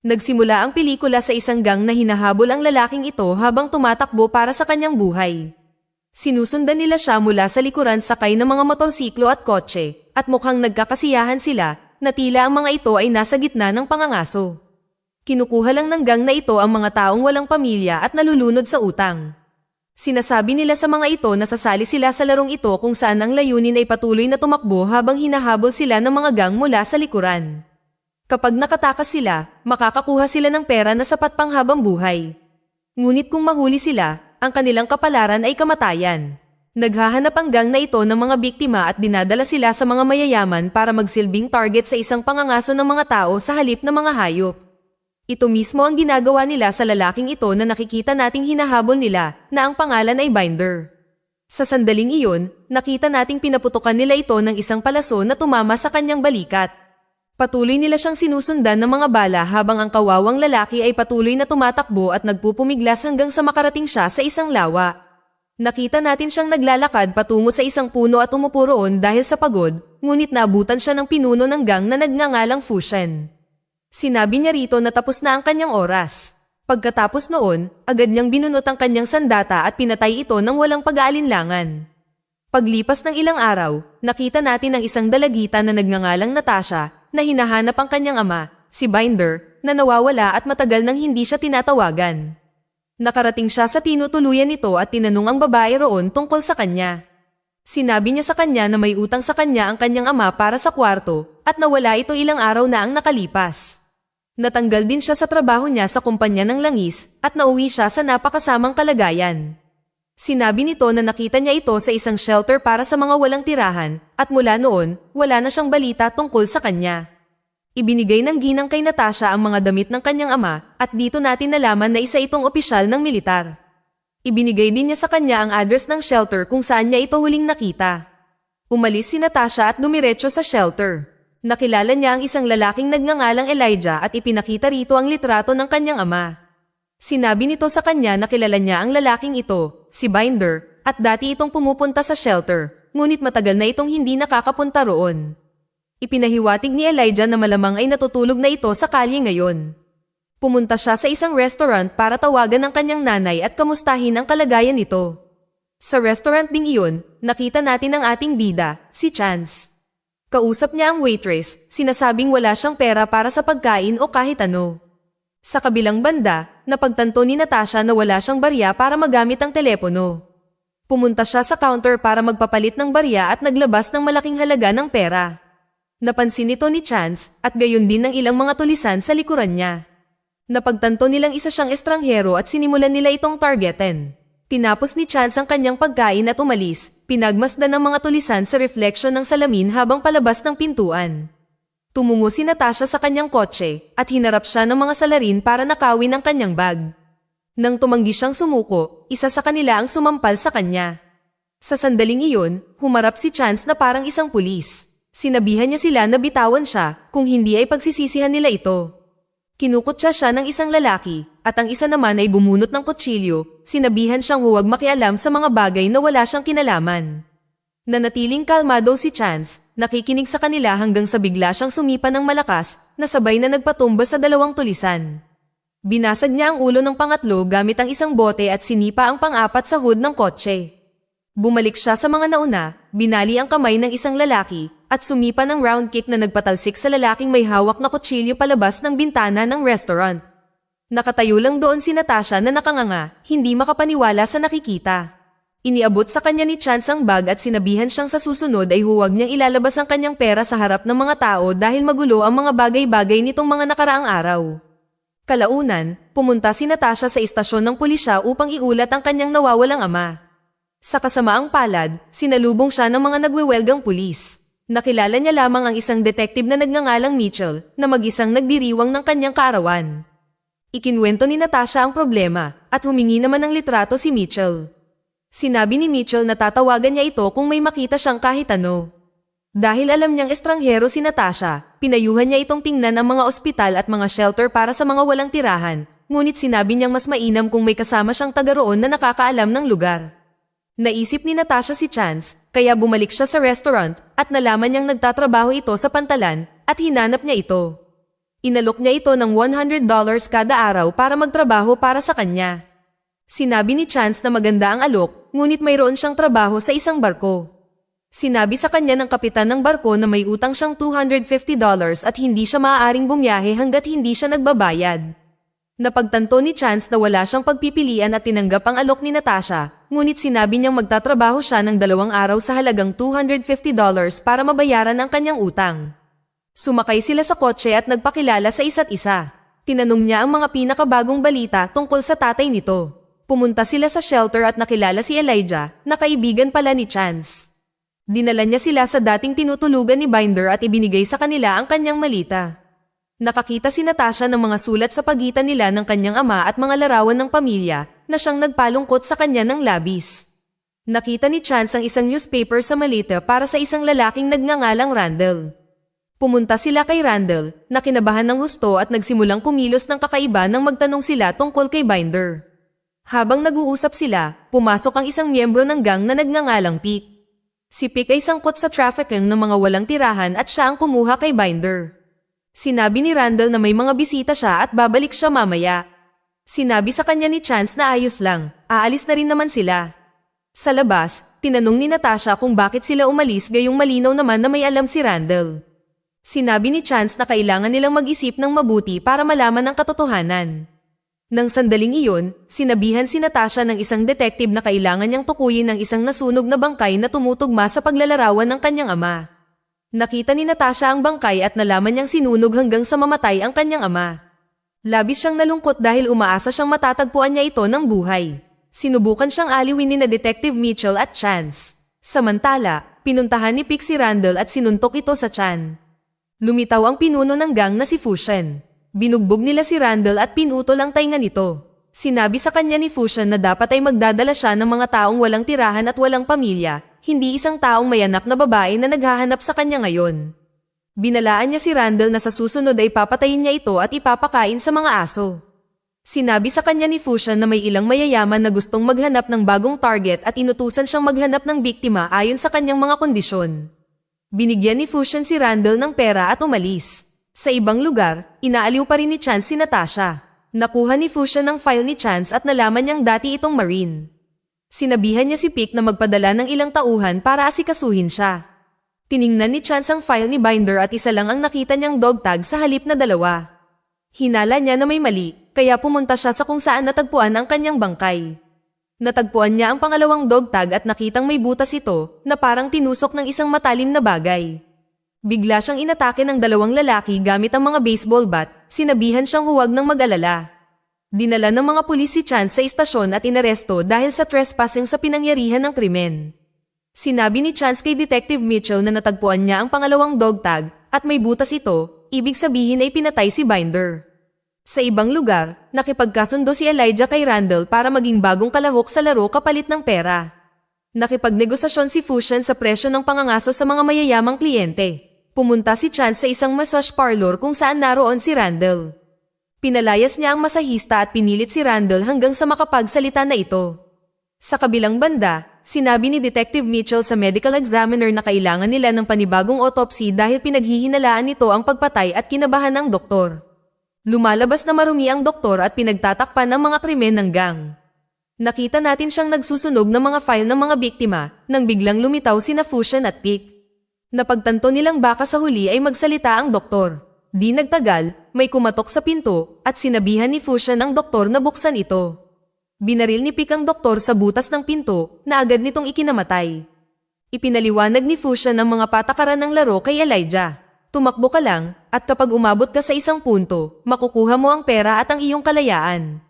Nagsimula ang pelikula sa isang gang na hinahabol ang lalaking ito habang tumatakbo para sa kanyang buhay. Sinusundan nila siya mula sa likuran sakay ng mga motorsiklo at kotse, at mukhang nagkakasiyahan sila na tila ang mga ito ay nasa gitna ng pangangaso. Kinukuha lang ng gang na ito ang mga taong walang pamilya at nalulunod sa utang. Sinasabi nila sa mga ito na sasali sila sa larong ito kung saan ang layunin ay patuloy na tumakbo habang hinahabol sila ng mga gang mula sa likuran. Kapag nakatakas sila, makakakuha sila ng pera na sapat pang habang buhay. Ngunit kung mahuli sila, ang kanilang kapalaran ay kamatayan. Naghahanap ang gang na ito ng mga biktima at dinadala sila sa mga mayayaman para magsilbing target sa isang pangangaso ng mga tao sa halip ng mga hayop. Ito mismo ang ginagawa nila sa lalaking ito na nakikita nating hinahabol nila na ang pangalan ay Binder. Sa sandaling iyon, nakita nating pinaputukan nila ito ng isang palaso na tumama sa kanyang balikat. Patuloy nila siyang sinusundan ng mga bala habang ang kawawang lalaki ay patuloy na tumatakbo at nagpupumiglas hanggang sa makarating siya sa isang lawa. Nakita natin siyang naglalakad patungo sa isang puno at umupo roon dahil sa pagod, ngunit naabutan siya ng pinuno ng gang na nagngangalang Fushen. Sinabi niya rito na tapos na ang kanyang oras. Pagkatapos noon, agad niyang binunot ang kanyang sandata at pinatay ito ng walang pag-aalinlangan. Paglipas ng ilang araw, nakita natin ang isang dalagita na nagngangalang Natasha na hinahanap ang kanyang ama, si Binder, na nawawala at matagal nang hindi siya tinatawagan. Nakarating siya sa tinutuluyan nito at tinanong ang babae roon tungkol sa kanya. Sinabi niya sa kanya na may utang sa kanya ang kanyang ama para sa kwarto at nawala ito ilang araw na ang nakalipas. Natanggal din siya sa trabaho niya sa kumpanya ng langis at nauwi siya sa napakasamang kalagayan. Sinabi nito na nakita niya ito sa isang shelter para sa mga walang tirahan at mula noon, wala na siyang balita tungkol sa kanya. Ibinigay ng ginang kay Natasha ang mga damit ng kanyang ama at dito natin nalaman na isa itong opisyal ng militar. Ibinigay din niya sa kanya ang address ng shelter kung saan niya ito huling nakita. Umalis si Natasha at dumiretso sa shelter. Nakilala niya ang isang lalaking nagngangalang Elijah at ipinakita rito ang litrato ng kanyang ama. Sinabi nito sa kanya na kilala niya ang lalaking ito, si Binder, at dati itong pumupunta sa shelter, ngunit matagal na itong hindi nakakapunta roon. Ipinahiwatig ni Elijah na malamang ay natutulog na ito sa kalye ngayon. Pumunta siya sa isang restaurant para tawagan ang kanyang nanay at kamustahin ang kalagayan nito. Sa restaurant ding iyon, nakita natin ang ating bida, si Chance. Kausap niya ang waitress, sinasabing wala siyang pera para sa pagkain o kahit ano. Sa kabilang banda, napagtanto ni Natasha na wala siyang barya para magamit ang telepono. Pumunta siya sa counter para magpapalit ng barya at naglabas ng malaking halaga ng pera. Napansin ito ni Chance at gayon din ng ilang mga tulisan sa likuran niya. Napagtanto nilang isa siyang estranghero at sinimulan nila itong targetin. Tinapos ni Chance ang kanyang pagkain at umalis, pinagmasdan ng mga tulisan sa refleksyon ng salamin habang palabas ng pintuan. Tumungo si Natasha sa kanyang kotse at hinarap siya ng mga salarin para nakawin ang kanyang bag. Nang tumanggi siyang sumuko, isa sa kanila ang sumampal sa kanya. Sa sandaling iyon, humarap si Chance na parang isang pulis. Sinabihan niya sila na bitawan siya kung hindi ay pagsisisihan nila ito. Kinukutsa siya ng isang lalaki at ang isa naman ay bumunot ng kutsilyo. Sinabihan siyang huwag makialam sa mga bagay na wala siyang kinalaman. Nanatiling kalmado si Chance, nakikinig sa kanila hanggang sa bigla siyang sumipa ng malakas na sabay na nagpatumba sa dalawang tulisan. Binasag niya ang ulo ng pangatlo gamit ang isang bote at sinipa ang pang-apat sa hood ng kotse. Bumalik siya sa mga nauna, binali ang kamay ng isang lalaki at sumipa ng round kick na nagpatalsik sa lalaking may hawak na kutsilyo palabas ng bintana ng restaurant. Nakatayo lang doon si Natasha na nakanganga, hindi makapaniwala sa nakikita. Iniabot sa kanya ni Chance ang bag at sinabihan siyang sa susunod ay huwag niyang ilalabas ang kanyang pera sa harap ng mga tao dahil magulo ang mga bagay-bagay nitong mga nakaraang araw. Kalaunan, pumunta si Natasha sa istasyon ng pulisya upang iulat ang kanyang nawawalang ama. Sa kasamaang palad, sinalubong siya ng mga nagwewelgang pulis. Nakilala niya lamang ang isang detective na nagngangalang Mitchell na mag-isang nagdiriwang ng kanyang kaarawan. Ikinwento ni Natasha ang problema at humingi naman ng litrato si Mitchell. Sinabi ni Mitchell na tatawagan niya ito kung may makita siyang kahit ano. Dahil alam niyang estranghero si Natasha, pinayuhan niya itong tingnan ang mga ospital at mga shelter para sa mga walang tirahan, ngunit sinabi niyang mas mainam kung may kasama siyang taga roon na nakakaalam ng lugar. Naisip ni Natasha si Chance, kaya bumalik siya sa restaurant at nalaman niyang nagtatrabaho ito sa pantalan at hinanap niya ito. Inalok niya ito ng $100 kada araw para magtrabaho para sa kanya. Sinabi ni Chance na maganda ang alok, ngunit mayroon siyang trabaho sa isang barko. Sinabi sa kanya ng kapitan ng barko na may utang siyang $250 at hindi siya maaaring bumiyahe hanggat hindi siya nagbabayad. Napagtanto ni Chance na wala siyang pagpipilian at tinanggap ang alok ni Natasha, ngunit sinabi niyang magtatrabaho siya ng 2 araw sa halagang $250 para mabayaran ang kanyang utang. Sumakay sila sa kotse at nagpakilala sa isa't isa. Tinanong niya ang mga pinakabagong balita tungkol sa tatay nito. Pumunta sila sa shelter at nakilala si Elijah, na kaibigan pala ni Chance. Dinala niya sila sa dating tinutulugan ni Binder at ibinigay sa kanila ang kanyang malita. Nakakita si Natasha ng mga sulat sa pagitan nila ng kanyang ama at mga larawan ng pamilya na siyang nagpalungkot sa kanya ng labis. Nakita ni Chance ang isang newspaper sa malita para sa isang lalaking nagngangalang Randall. Pumunta sila kay Randall, na kinabahan ng husto at nagsimulang kumilos ng kakaiba nang magtanong sila tungkol kay Binder. Habang nag-uusap sila, pumasok ang isang miyembro ng gang na nagngangalang Pick. Si Pick ay sangkot sa trafficking ng mga walang tirahan at siya ang kumuha kay Binder. Sinabi ni Randall na may mga bisita siya at babalik siya mamaya. Sinabi sa kanya ni Chance na ayos lang, aalis na rin naman sila. Sa labas, tinanong ni Natasha kung bakit sila umalis gayong malinaw naman na may alam si Randall. Sinabi ni Chance na kailangan nilang mag-isip ng mabuti para malaman ang katotohanan. Nang sandaling iyon, sinabihan si Natasha ng isang detective na kailangan niyang tukuyin ang isang nasunog na bangkay na tumutugma sa paglalarawan ng kanyang ama. Nakita ni Natasha ang bangkay at nalaman niyang sinunog hanggang sa mamatay ang kanyang ama. Labis siyang nalungkot dahil umaasa siyang matatagpuan niya ito ng buhay. Sinubukan siyang aliwin ni Detective Mitchell at Chance. Samantala, pinuntahan ni Pick si Randall at sinuntok ito sa tiyan. Lumitaw ang pinuno ng gang na si Fusion. Binugbog nila si Randall at pinutol ang tainga nito. Sinabi sa kanya ni Fusion na dapat ay magdadala siya ng mga taong walang tirahan at walang pamilya, hindi isang taong may anak na babae na naghahanap sa kanya ngayon. Binalaan niya si Randall na sa susunod ay papatayin niya ito at ipapakain sa mga aso. Sinabi sa kanya ni Fusion na may ilang mayayaman na gustong maghanap ng bagong target at inutusan siyang maghanap ng biktima ayon sa kanyang mga kondisyon. Binigyan ni Fusion si Randall ng pera at umalis. Sa ibang lugar, inaaliw pa rin ni Chance si Natasha. Nakuha ni Fusion ang file ni Chance at nalaman niyang dati itong Marine. Sinabihan niya si Pick na magpadala ng ilang tauhan para asikasuhin siya. Tiningnan ni Chance ang file ni Binder at isa lang ang nakita niyang dog tag sa halip na 2. Hinala niya na may mali, kaya pumunta siya sa kung saan natagpuan ang kanyang bangkay. Natagpuan niya ang pangalawang dog tag at nakitang may butas ito na parang tinusok ng isang matalim na bagay. Bigla siyang inatake ng 2 lalaki gamit ang mga baseball bat, sinabihan siyang huwag nang mag-alala. Dinala ng mga pulis si Chance sa istasyon at inaresto dahil sa trespassing sa pinangyarihan ng krimen. Sinabi ni Chance kay Detective Mitchell na natagpuan niya ang pangalawang dog tag at may butas ito, ibig sabihin ay pinatay si Binder. Sa ibang lugar, nakipagkasundo si Elijah kay Randall para maging bagong kalahok sa laro kapalit ng pera. Nakipagnegosasyon si Fusion sa presyo ng pangangaso sa mga mayayamang kliyente. Pumunta si Chance sa isang massage parlor kung saan naroon si Randall. Pinalayas niya ang masahista at pinilit si Randall hanggang sa makapagsalita na ito. Sa kabilang banda, sinabi ni Detective Mitchell sa medical examiner na kailangan nila ng panibagong autopsy dahil pinaghihinalaan nito ang pagpatay at kinabahan ng doktor. Lumalabas na marumi ang doktor at pinagtatakpan ng mga krimen ng gang. Nakita natin siyang nagsusunog ng mga file ng mga biktima nang biglang lumitaw sina Fusion at Pick. Napagtanto nilang baka sa huli ay magsalita ang doktor. Di nagtagal, may kumatok sa pinto at sinabihan ni Fusion ang doktor na buksan ito. Binaril ni Pick ang doktor sa butas ng pinto na agad nitong ikinamatay. Ipinaliwanag ni Fusion ang mga patakaran ng laro kay Elijah. Tumakbo ka lang at kapag umabot ka sa isang punto, makukuha mo ang pera at ang iyong kalayaan.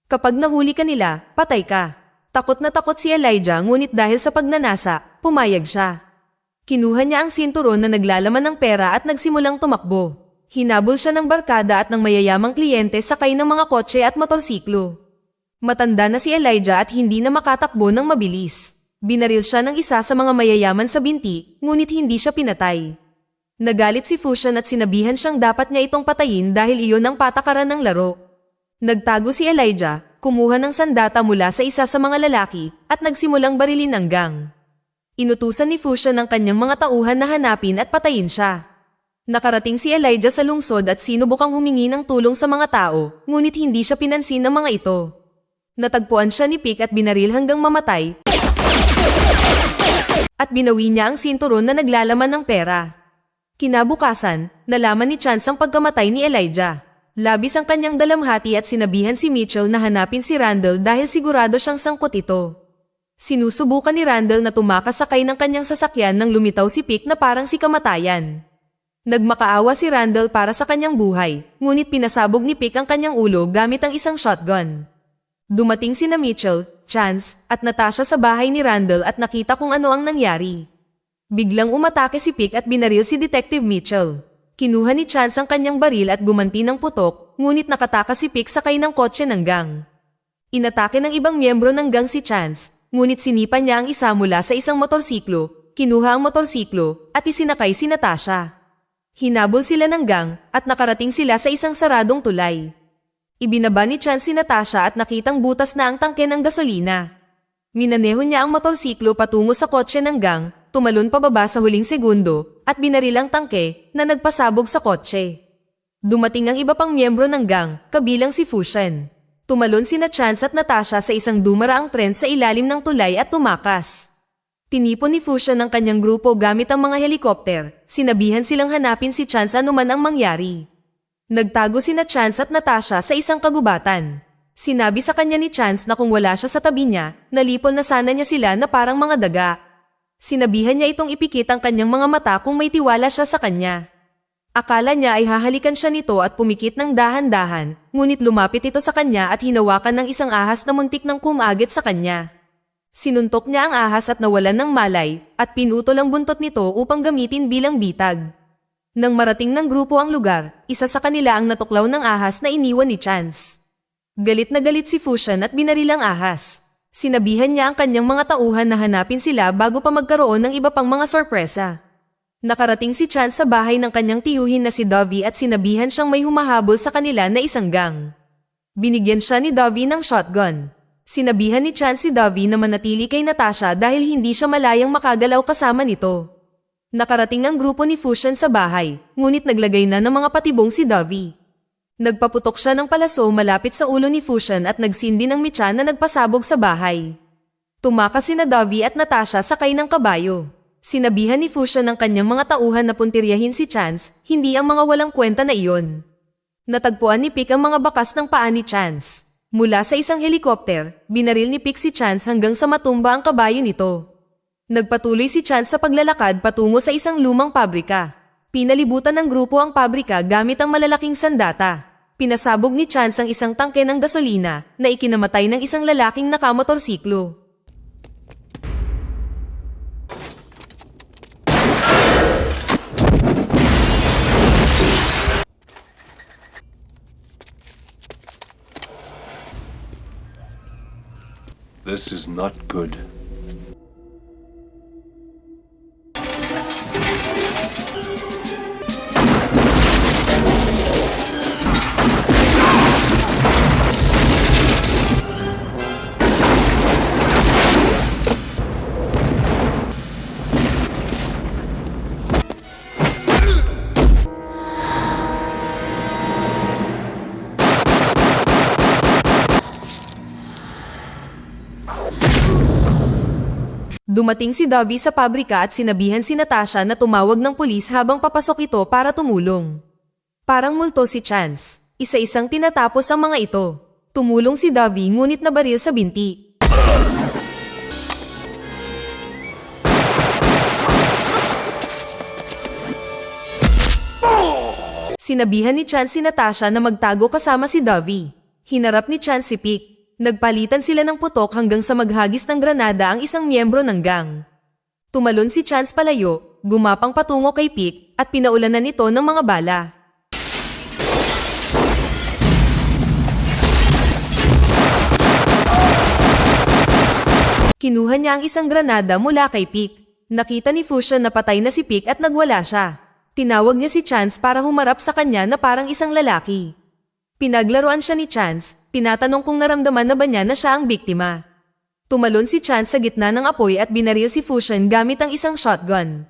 Kapag nahuli ka nila, patay ka. Takot na takot si Elijah ngunit dahil sa pagnanasa, pumayag siya. Kinuha niya ang sinturon na naglalaman ng pera at nagsimulang tumakbo. Hinabol siya ng barkada at ng mayayamang kliyente sakay ng mga kotse at motorsiklo. Matanda na si Elijah at hindi na makatakbo ng mabilis. Binaril siya ng isa sa mga mayayaman sa binti, ngunit hindi siya pinatay. Nagalit si Fusion at sinabihan siyang dapat niya itong patayin dahil iyon ang patakaran ng laro. Nagtago si Elijah, kumuha ng sandata mula sa isa sa mga lalaki at nagsimulang barilin ang gang. Inutusan ni Fusion ang kanyang mga tauhan na hanapin at patayin siya. Nakarating si Elijah sa lungsod at sinubukang humingi ng tulong sa mga tao, ngunit hindi siya pinansin ng mga ito. Natagpuan siya ni Pick at binaril hanggang mamatay, at binawi niya ang sinturon na naglalaman ng pera. Kinabukasan, nalaman ni Chance ang pagkamatay ni Elijah. Labis ang kanyang dalamhati at sinabihan si Mitchell na hanapin si Randall dahil sigurado siyang sangkot ito. Sinusubukan ni Randall na tumakas sakay ng kanyang sasakyan nang lumitaw si Pick na parang si kamatayan. Nagmakaawa si Randall para sa kanyang buhay, ngunit pinasabog ni Pick ang kanyang ulo gamit ang isang shotgun. Dumating sina Mitchell, Chance, at Natasha sa bahay ni Randall at nakita kung ano ang nangyari. Biglang umatake si Pick at binaril si Detective Mitchell. Kinuha ni Chance ang kanyang baril at gumanti ng putok, ngunit nakatakas si Pick sakay ng kotse ng gang. Inatake ng ibang miyembro ng gang si Chance, ngunit sinipa niya ang isa mula sa isang motorsiklo, kinuha ang motorsiklo, at isinakay si Natasha. Hinabol sila ng gang, at nakarating sila sa isang saradong tulay. Ibinaba ni Chance si Natasha at nakitang butas na ang tangke ng gasolina. Minaneho niya ang motorsiklo patungo sa kotse ng gang, tumalon pababa sa huling segundo, at binaril ang tangke na nagpasabog sa kotse. Dumating ang iba pang miyembro ng gang, kabilang si Fusion. Tumalon sina Chance at Natasha sa isang dumaraang tren sa ilalim ng tulay at tumakas. Tinipon ni Fusion ang kanyang grupo gamit ang mga helikopter, sinabihan silang hanapin si Chance anuman ang mangyari. Nagtago sina Chance at Natasha sa isang kagubatan. Sinabi sa kanya ni Chance na kung wala siya sa tabi niya, nalipol na sana niya sila na parang mga daga. Sinabihan niya itong ipikit ang kanyang mga mata kung may tiwala siya sa kanya. Akala niya ay hahalikan siya nito at pumikit ng dahan-dahan, ngunit lumapit ito sa kanya at hinawakan ng isang ahas na muntik ng kumagit sa kanya. Sinuntok niya ang ahas at nawalan ng malay, at pinutol ang buntot nito upang gamitin bilang bitag. Nang marating ng grupo ang lugar, isa sa kanila ang natuklaw ng ahas na iniwan ni Chance. Galit na galit si Fusion at binaril ang ahas. Sinabihan niya ang kanyang mga tauhan na hanapin sila bago pa magkaroon ng iba pang mga sorpresa. Nakarating si Chance sa bahay ng kanyang tiyuhin na si Dovey at sinabihan siyang may humahabol sa kanila na isang gang. Binigyan siya ni Dovey ng shotgun. Sinabihan ni Chance si Dovey na manatili kay Natasha dahil hindi siya malayang makagalaw kasama nito. Nakarating ang grupo ni Fusion sa bahay, ngunit naglagay na ng mga patibong si Dovey. Nagpaputok siya ng palaso malapit sa ulo ni Fusion at nagsindi ng mitya na nagpasabog sa bahay. Tumakas sina Dovey at Natasha sakay ng kabayo. Sinabihan ni Fusion ng kanyang mga tauhan na puntiryahin si Chance, hindi ang mga walang kwenta na iyon. Natagpuan ni Pick ang mga bakas ng paa ni Chance. Mula sa isang helikopter, binaril ni Pick si Chance hanggang sa matumba ang kabayo nito. Nagpatuloy si Chance sa paglalakad patungo sa isang lumang pabrika. Pinalibutan ng grupo ang pabrika gamit ang malalaking sandata. Pinasabog ni Chance ang isang tangke ng gasolina na ikinamatay ng isang lalaking nakamotorsiklo. This is not good. Dumating si Dovey sa pabrika at sinabihan si Natasha na tumawag ng pulis habang papasok ito para tumulong. Parang multo si Chance. Isa-isang tinatapos ang mga ito. Tumulong si Dovey ngunit nabaril sa binti. Sinabihan ni Chance si Natasha na magtago kasama si Dovey. Hinarap ni Chance si Pick. Nagpalitan sila ng putok hanggang sa maghagis ng granada ang isang miyembro ng gang. Tumalon si Chance palayo, gumapang patungo kay Pick at pinaulanan nito ng mga bala. Kinuha niya ang isang granada mula kay Pick. Nakita ni Fusion na patay na si Pick at nagwala siya. Tinawag niya si Chance para humarap sa kanya na parang isang lalaki. Pinaglaruan siya ni Chance, tinatanong kung naramdaman na ba niya na siya ang biktima. Tumalon si Chance sa gitna ng apoy at binaril si Fusion gamit ang isang shotgun.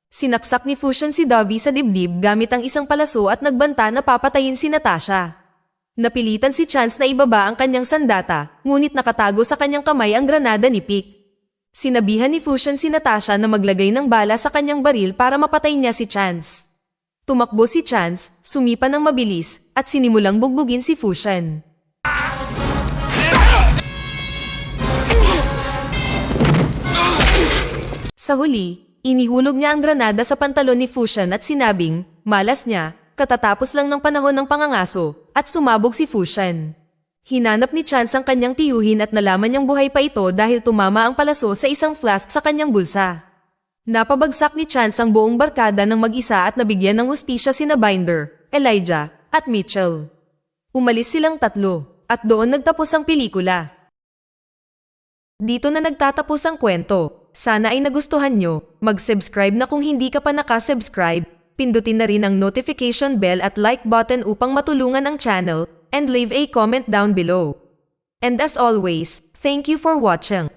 Sinaksak ni Fusion si Dovey sa dibdib gamit ang isang palaso at nagbanta na papatayin si Natasha. Napilitan si Chance na ibaba ang kanyang sandata, ngunit nakatago sa kanyang kamay ang granada ni Pick. Sinabihan ni Fusion si Natasha na maglagay ng bala sa kanyang baril para mapatay niya si Chance. Tumakbo si Chance, sumipa ng mabilis, at sinimulang bugbugin si Fusion. Sa huli, inihulog niya ang granada sa pantalon ni Fusion at sinabing, malas niya, katatapos lang ng panahon ng pangangaso, at sumabog si Fusion. Hinanap ni Chance ang kanyang tiyuhin at nalaman niyang buhay pa ito dahil tumama ang palaso sa isang flask sa kanyang bulsa. Napabagsak ni Chance ang buong barkada ng mag-isa at nabigyan ng hustisya sina Binder, Elijah, at Mitchell. Umalis silang tatlo, at doon nagtapos ang pelikula. Dito na nagtatapos ang kwento. Sana ay nagustuhan nyo. Mag-subscribe na kung hindi ka pa nakasubscribe. Pindutin na rin ang notification bell at like button upang matulungan ang channel, and leave a comment down below. And as always, thank you for watching.